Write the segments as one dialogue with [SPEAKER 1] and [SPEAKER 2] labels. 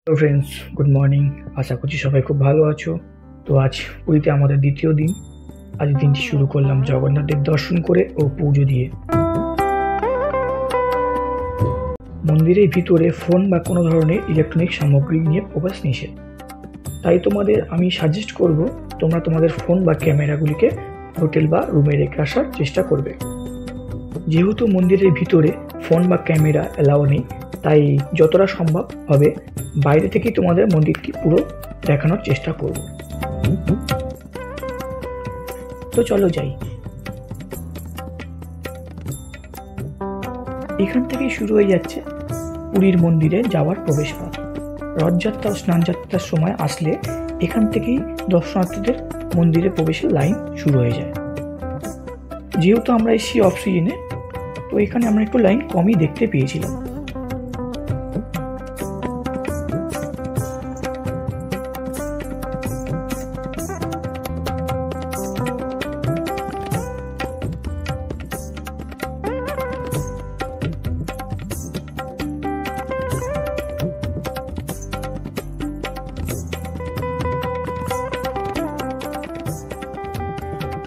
[SPEAKER 1] Hello friends, good morning. আশা করছি সবাই খুব ভালো আছো। তো আজ পুরীতে আমাদের দ্বিতীয় দিন। আজ দিনটি শুরু করলাম জগন্নাথ দেব দর্শন করে ও পুজো দিয়ে। মন্দিরের ভিতরে ফোন বা কোনো ধরনের ইলেকট্রনিক সামগ্রী নিয়ে প্রবেশ নিষেধ। তাই তোমাদের আমি সাজেস্ট করব তোমরা তোমাদের ফোন বা ক্যামেরাগুলিকে হোটেল বা রুমে রেখে আসার চেষ্টা করবে। যেহেতু মন্দিরের ভিতরে ফোন বা ক্যামেরা অ্যালাউ নেই, তাই যতটা সম্ভব হবে বাইরে থেকেই তোমাদের মন্দিরটি পুরো দেখানোর চেষ্টা করব। তো চলো যাই। এখান থেকেই শুরু হয়ে যাচ্ছে পুরীর মন্দিরে যাওয়ার প্রবেশপথ। রথযাত্রা ও স্নানযাত্রার সময় আসলে এখান থেকেই দর্শনার্থীদের মন্দিরে প্রবেশের লাইন শুরু হয়ে যায়। যেহেতু আমরা এসেছি অফ সিজনে, তো এখানে আমরা একটু লাইন কমই দেখতে পেয়েছিলাম।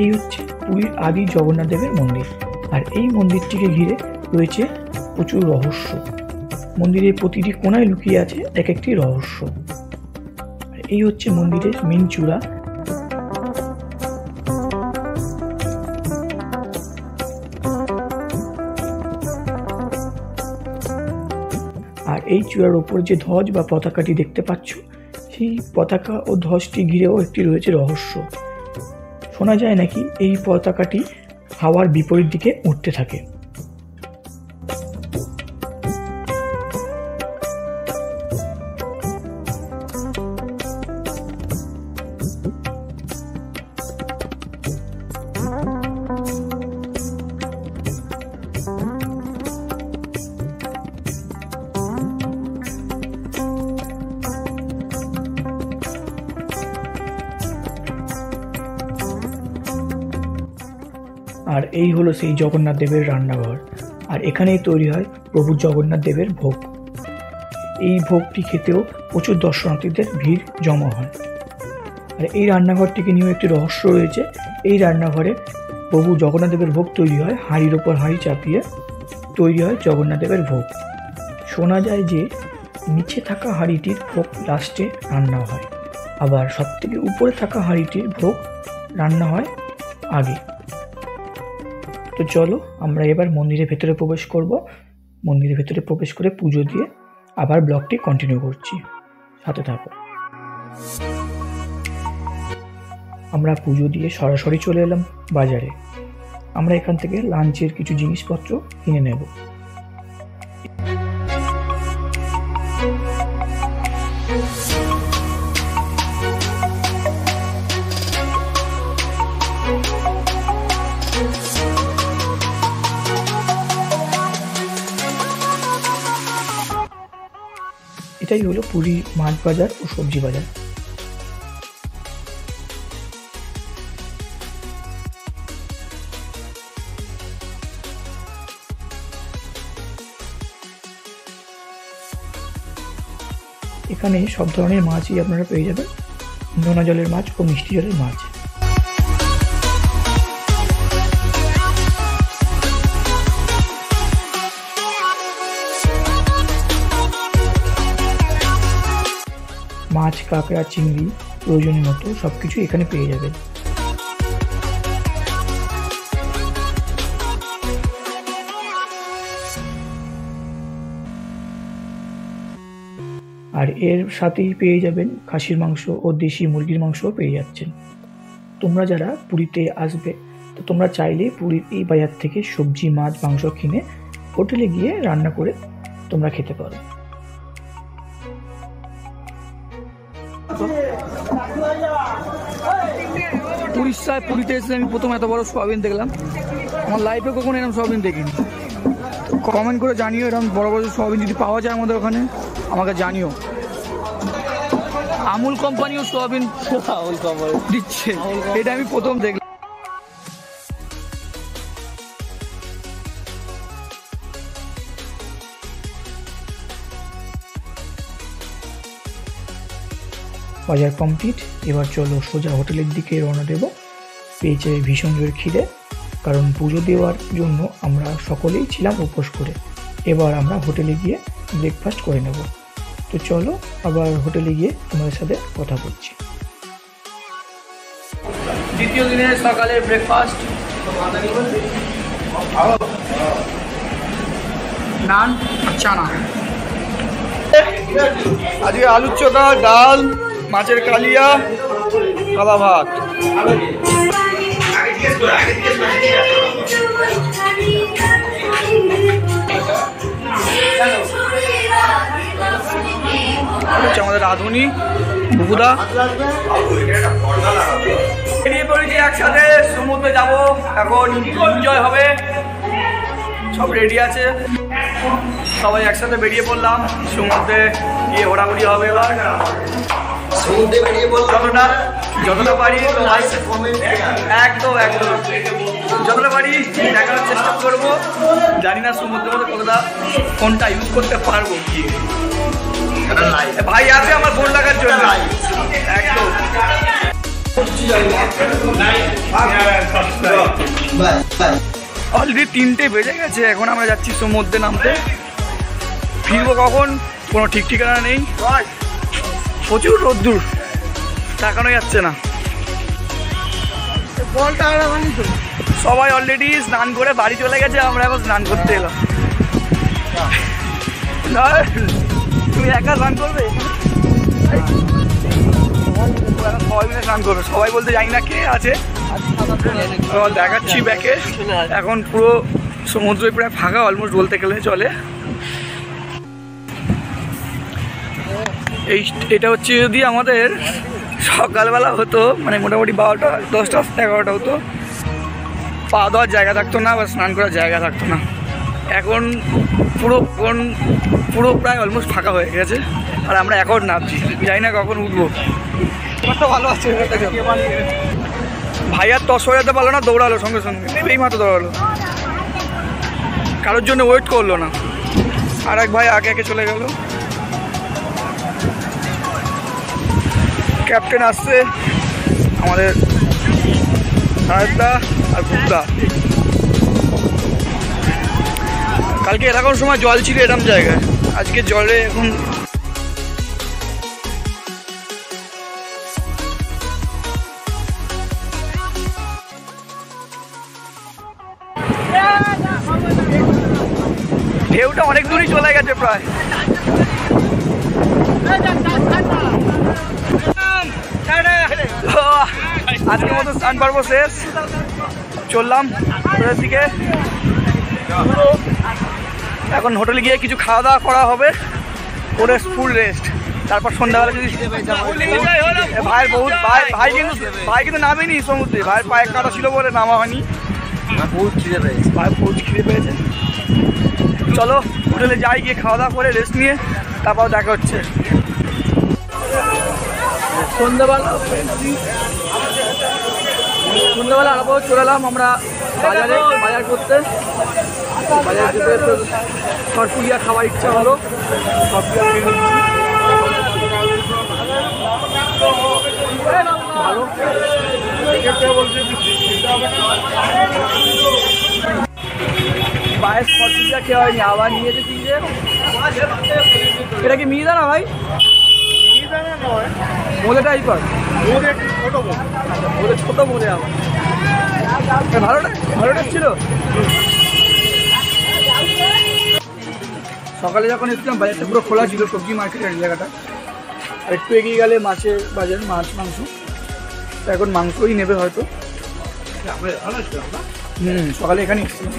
[SPEAKER 1] এই হচ্ছে পুরীর আদি জগন্নাথ দেবের মন্দির, আর এই মন্দিরটিকে ঘিরে রয়েছে প্রচুর রহস্য। মন্দিরের প্রতিটি কোণায় লুকিয়ে আছে এক একটি রহস্য। এই হচ্ছে মন্দিরের মেন চূড়া। আর এই চূড়ার ওপর যে ধ্বজ বা পতাকাটি দেখতে পাচ্ছ, সেই পতাকা ও ধ্বজটি ঘিরেও একটি রয়েছে রহস্য। শোনা যায় নাকি এই পতাকাটি হাওয়ার বিপরীত দিকে উঠতে থাকে। আর এই হলো সেই জগন্নাথ দেবের রান্নাঘর, আর এখানেই তৈরি হয় প্রভু জগন্নাথ দেবের ভোগ। এই ভোগটি খেতেও প্রচুর দর্শনার্থীদের ভিড় জমা হয়। আর এই রান্নাঘরটিকে নিয়েও একটি রহস্য রয়েছে। এই রান্নাঘরে প্রভু জগন্নাথ দেবের ভোগ তৈরি হয়, হাঁড়ির ওপর হাঁড়ি চাপিয়ে তৈরি হয় জগন্নাথ দেবের ভোগ। শোনা যায় যে নিচে থাকা হাঁড়িটির ভোগ লাস্টে রান্না হয়, আবার সবথেকে উপরে থাকা হাঁড়িটির ভোগ রান্না হয় আগে। তো চলো আমরা এবার মন্দিরের ভেতরে প্রবেশ করব। মন্দিরের ভেতরে প্রবেশ করে পুজো দিয়ে আবার ব্লগটি কন্টিনিউ করছি, সাথে থাকো। আমরা পুজো দিয়ে সরাসরি চলে এলাম বাজারে। আমরা এখান থেকে লাঞ্চের কিছু জিনিসপত্র কিনে নেব। এটাই হলো পুরী মাছ বাজার ও সবজি বাজার। এখানে সব ধরনের মাছই আপনারা পেয়ে যাবেন, নোনা জলের মাছ ও মিষ্টি জলের মাছ। মাছ, কাঁকড়া, চিংড়ি প্রয়োজনীয় মতো সবকিছু এখানে পেয়ে যাবেন। আর এর সাথেই পেয়ে যাবেন খাসির মাংস ও দেশি মুরগির মাংসও পেয়ে যাচ্ছেন। তোমরা যারা পুরীতে আসবে, তো তোমরা চাইলে পুরীর এই বাজার থেকে সবজি, মাছ, মাংস কিনে হোটেলে গিয়ে রান্না করে তোমরা খেতে পারো। পুরীতে এসে আমি প্রথম এত বড় সোয়াবিন দেখলাম। আমার লাইফে কখনো এরকম সোয়াবিন দেখিনি। কমেন্ট করে জানিও, এরকম বড় বড় সোয়াবিন যদি পাওয়া যায় আমাদের ওখানে আমাকে জানিও। আমুল কোম্পানিও সোয়াবিন দিচ্ছে, এটা আমি প্রথম দেখলাম। বাজার কমপ্লিট। এবার চলো সোজা হোটেলের দিকে রওনা দেব। পেয়েছে ভীষণ জোর খিদে, কারণ পুজো দেওয়ার জন্য আমরা সকলেই ছিলাম উপোস করে। এবার আমরা হোটেলে গিয়ে ব্রেকফাস্ট করে নেব। তো চলো আবার হোটেলে গিয়ে তোমাদের সাথে কথা বলছি। দ্বিতীয় দিনের সকালের ব্রেকফাস্ট, নান আর চানা। আজকে আলুর চোখা, ডাল, মাছের কালিয়া, সাদা ভাত। আমাদের রাঁধুনি বুবুদা। বেরিয়ে পড়েছি একসাথে, সমুদ্রে যাবো, এখন এনজয় হবে, সব রেডি আছে, সবাই একসাথে বেরিয়ে পড়লাম। সমুদ্রে গিয়ে ঘোরাঘুরি হবে। এবার সমুদ্রে বেরিয়ে পড়লাম, যতটা পারি একদম যতটা পারি দেখানোর চেষ্টা করবো। জানি না সমুদ্রের মধ্যে কতটা ফোনটা ইউজ করতে পারবো। ভাই আছে আমার ফোন লাগার জন্য, একদম। অলরেডি 3টে বেজে গেছে, এখন আমরা যাচ্ছি সমুদ্রে নামতে। ফিরবো কখন কোনো ঠিক ঠিকানা নেই, প্রচুর রোদ্দুর, তাকানো যাচ্ছে না। সবাই অলরেডি স্নান করে বাড়ি চলে গেছে, আমরা এখন স্নান করতে এলাম। তুমি একা স্নান করবে? সবাই মিলে স্নান করবে, সবাই বলতে জানি না কে আছে। দেখাচ্ছি ব্যাকে, এখন পুরো সমুদ্র প্রায় ফাঁকা, অলমোস্ট বলতে গেলে চলে। এটা হচ্ছে যদি আমাদের সকালবেলা হতো, মানে মোটামুটি 12টা 10টা 11টা হতো, পা দেওয়ার জায়গা থাকতো না বা স্নান করার জায়গা থাকতো না। এখন পুরো প্রায় অলমোস্ট ফাঁকা হয়ে গেছে, আর আমরা এখন নামছি, জানি না কখন উঠবো। ভালো আছে ভাইয়ার তস হয়ে যেতে পারলো না, দৌড়ালো সঙ্গে সঙ্গে, এই মাত্র দৌড়ালো, কারোর জন্য ওয়েট করলো না। আর এক ভাই আগে আগে চলে গেল। ক্যাপ্টেন আসছে আমাদের, সাহেবদা আর গুপ্তা। কালকে এরকম সময় জল ছিল এরকম জায়গায়, আজকে জলে এখন ঢেউটা অনেক দূরই চলে গেছে প্রায়। আজকের মতো স্নান পর্ব শেষ, চললাম ওদের দিকে। এখন হোটেলে গিয়ে কিছু খাওয়া দাওয়া করা হবে, করে ফুল রেস্ট, তারপর সন্ধ্যাবেলা যদি ভাই কিন্তু নামেনি সমুদ্রে, ভাইয়ের পায়ে কাটা ছিল বলে নামা হয়নি, ভাই বহুত খিদে পেয়েছে। চলো হোটেলে যাই, গিয়ে খাওয়া দাওয়া করে রেস্ট নিয়ে তারপর দেখা হচ্ছে। সন্ধ্যাবেলা আবার চলে এলাম আমরা বাজার করতে। বাজার করতে সরপুরিয়া খাওয়ার ইচ্ছা হলো, ভালো। বাইরে সরপুরিয়া খেয়ে হয়নি, আবার নিয়ে যেতে। এটা কি মিহিদানা ভাই? মোলে টাইপার, ছোট মোলে। আবার ভালোটা ছিল। সকালে যখন এসেছিলাম বাজারটা পুরো খোলা ছিল, সবজি মার্কেটের জায়গাটা। আর একটু এগিয়ে গেলে মাছের বাজার, মাছ মাংস। এখন মাংসই নেবে হয়তো। সকালে এখানে এসেছিলাম।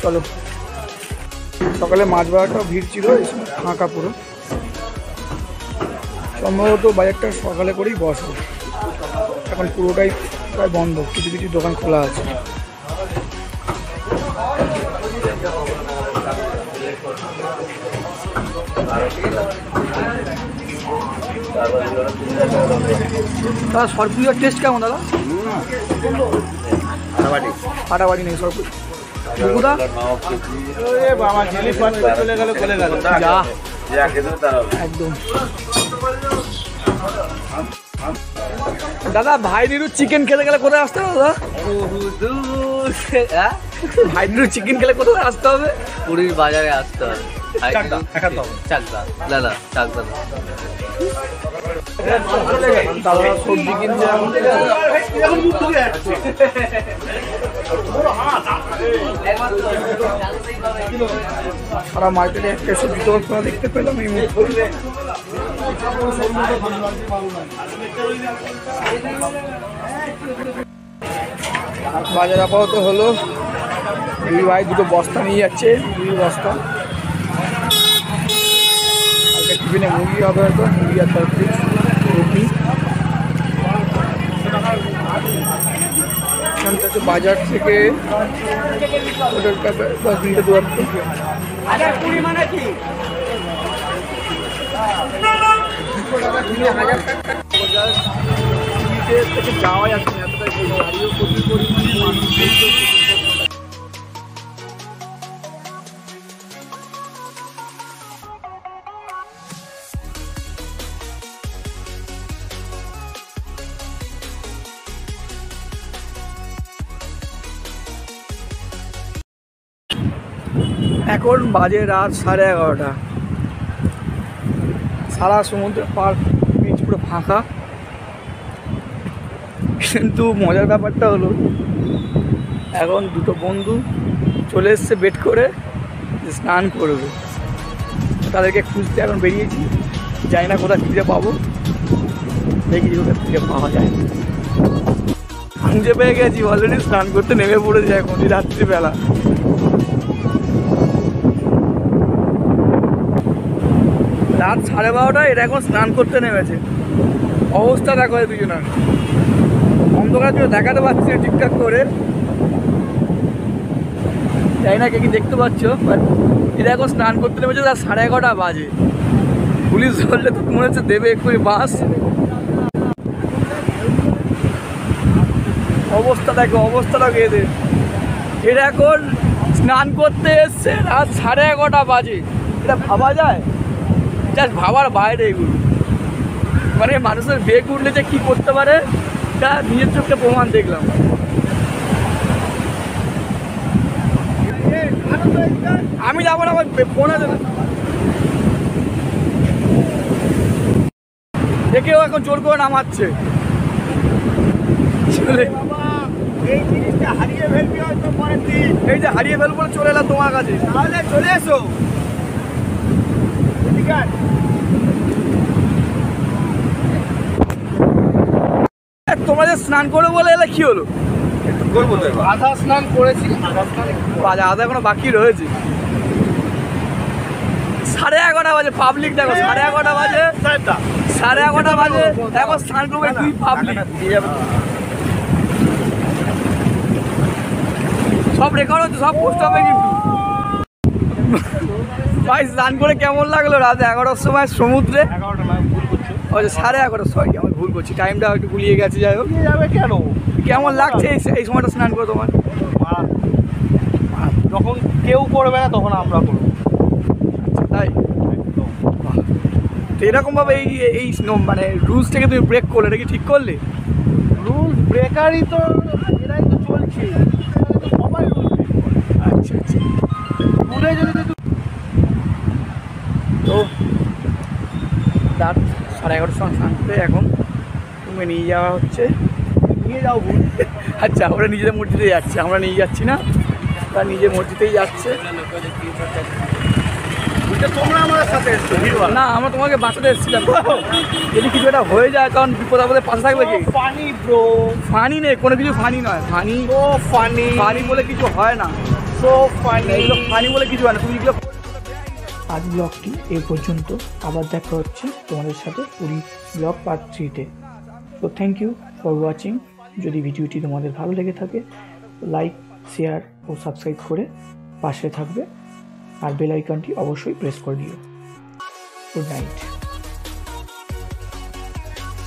[SPEAKER 1] চলো, সকালে মাছ বাজারটাও ভিড় ছিল, ফাঁকা পুরো। সম্ভবত বাজারটা সকালে করেই বসে, এখন পুরোটাই প্রায় বন্ধ, কিছু কিছু দোকান খোলা আছে। দাদা সরপুরিয়ার টেস্ট কেমন দাদা? ফাটাফাটি নেই সরপুরি। যা একদম। দাদা ভাই নিরু চিকেন খেতে গেলে কোথায় আসতে হবে দাদা? ভাই নিরু চিকেন খেলে কোথায় আসতে হবে?
[SPEAKER 2] পুরীর বাজারে আসতে হবে। চাকদা দাদা, চাকদা
[SPEAKER 1] দাদা সবজি কিনছে সারা মার্কেটে একটা সবজি দোকান দেখতে পেলাম এই মুহূর্তে। বাজার আপাতত হলো দুই ভাই দুটো বস্তা নিয়ে যাচ্ছে, 2 বস্তা। কালকে টিফিনে মুরগি হবে হয়তো, মুরগি আর তরকারি রুটি। বাজার থেকে হোটেলটা 10 মিনিটের দূরত্ব। থেকে যাওয়া যাচ্ছে না, এতটাই গাড়িও প্রচুর পরিমাণে মানুষ। এখন বাজে রাত 11:30। সারা সমুদ্রের পার বিচ পুরো ফাঁকা। কিন্তু মজার ব্যাপারটা হলো এখন দুটো বন্ধু চলে এসছে বেট করে স্নান করবে। তাদেরকে খুঁজতে এখন বেরিয়েছি, জানি না কোথায় খুঁজে পাবো, দেখি কোথায় খুঁজে পাওয়া যায়। খুঁজে পেয়ে গেছি, অলরেডি স্নান করতে নেমে পড়েছে এখন এই রাত্রিবেলা। রাত 12:30 এরা এখন স্নান করতে নেমেছে। অবস্থা দেখো দুজনের, অন্ধকার জন্য দেখাতে পাচ্ছি না ঠিকঠাক করে, জানি না কে কি দেখতে পাচ্ছ, বাট এরা এখন স্নান করতে নেমেছে। রাত 11:30 বাজে। পুলিশ ধরলে তো মনে হচ্ছে দেবে এক্ষুনি বাস। অবস্থা দেখো, অবস্থাটা এদের। এরা এখন স্নান করতে এসছে রাত 11:30 বাজে। এটা ভাবা যায়? জাস্ট ভাবার বাইরে এগুলো। মানে মানুষের বেগ উঠলে যে কী করতে পারে তা নিজের চোখে প্রমাণ দেখলাম। আমি যাবো না, আমার ফোন আছে না। দেখেও এখন জোর করে নামাচ্ছে।
[SPEAKER 3] এই জিনিসটা হারিয়ে ফেলবি হয়তো পরের দিন।
[SPEAKER 1] এই যে হারিয়ে ফেলবো বলে চলে এলাম তোমার কাছে।
[SPEAKER 3] তাহলে চলে এসো। ঠিক আছে,
[SPEAKER 1] তোমরা যে স্নান করো বলে এলে কি হলো?
[SPEAKER 3] করবো তো
[SPEAKER 1] আধা স্নান করেছি, আধা এখনো বাকি রয়েছে। 11:30 বাজে, পাবলিক দেখো 11:30 বাজে, 11:30 বাজে এখন স্নান করবে তুই পাবলিক। সব রেকর্ড হচ্ছে, সব পোস্ট হবে কিন্তু। ভাই স্নান করে কেমন লাগলো রাত 11টার সময় সমুদ্রে? 11:30, সরি আমি ভুল করছি, টাইমটা একটু গুলিয়ে গেছে। যাই হোক,
[SPEAKER 3] যাবে কেন?
[SPEAKER 1] কেমন লাগছে এই সময়টা স্নান করে তোমার?
[SPEAKER 3] যখন কেউ করবে না তখন আমরা করবো,
[SPEAKER 1] তাই তো এরকমভাবে এই মানে রুলস থেকে তুমি ব্রেক করলে, এটা কি ঠিক করলে?
[SPEAKER 3] রুলস ব্রেকারই তো এরাই তো চলছে, সবাই রুলস ব্রেক করে।
[SPEAKER 1] আচ্ছা আচ্ছা।
[SPEAKER 3] রুলে যদি
[SPEAKER 1] তো রাত 11:30 সময় স্নান করে এখন তুমি নিয়ে যাওয়া হচ্ছে।
[SPEAKER 3] নিয়ে যাও ভুল।
[SPEAKER 1] আচ্ছা, ওরা নিজেদের মসজিদে যাচ্ছে, আমরা নিয়ে যাচ্ছি না, তারা নিজের মসজিদেই যাচ্ছে।
[SPEAKER 3] তোমরা আমাদের সাথে এসছো,
[SPEAKER 1] না আমরা তোমাকে বাঁচাতে এসেছিলাম, যদি কিছু একটা হয়ে যায় কারণ বিপদ আপদে পাশে থাকবে কি?
[SPEAKER 3] ফানি ব্রো,
[SPEAKER 1] ফানি নেই, কোনো কিছু ফানি নয়। ফানি
[SPEAKER 3] সো ফানি,
[SPEAKER 1] ফানি বলে কিছু হয় না,
[SPEAKER 3] সো ফানি,
[SPEAKER 1] এগুলো ফানি বলে কিছু হয় না। তুমি এগুলো। আজ ব্লগটি এই পর্যন্ত, আবার দেখা হচ্ছে তোমাদের সাথে পুরী ব্লগ পার্ট 3-তে। তো থ্যাংক ইউ ফর ওয়াচিং। যদি ভিডিওটি তোমাদের ভালো লেগে থাকে লাইক, শেয়ার ও সাবস্ক্রাইব করে পাশে থাকবে, আর বেল আইকনটি অবশ্যই প্রেস করে দিও। Good night.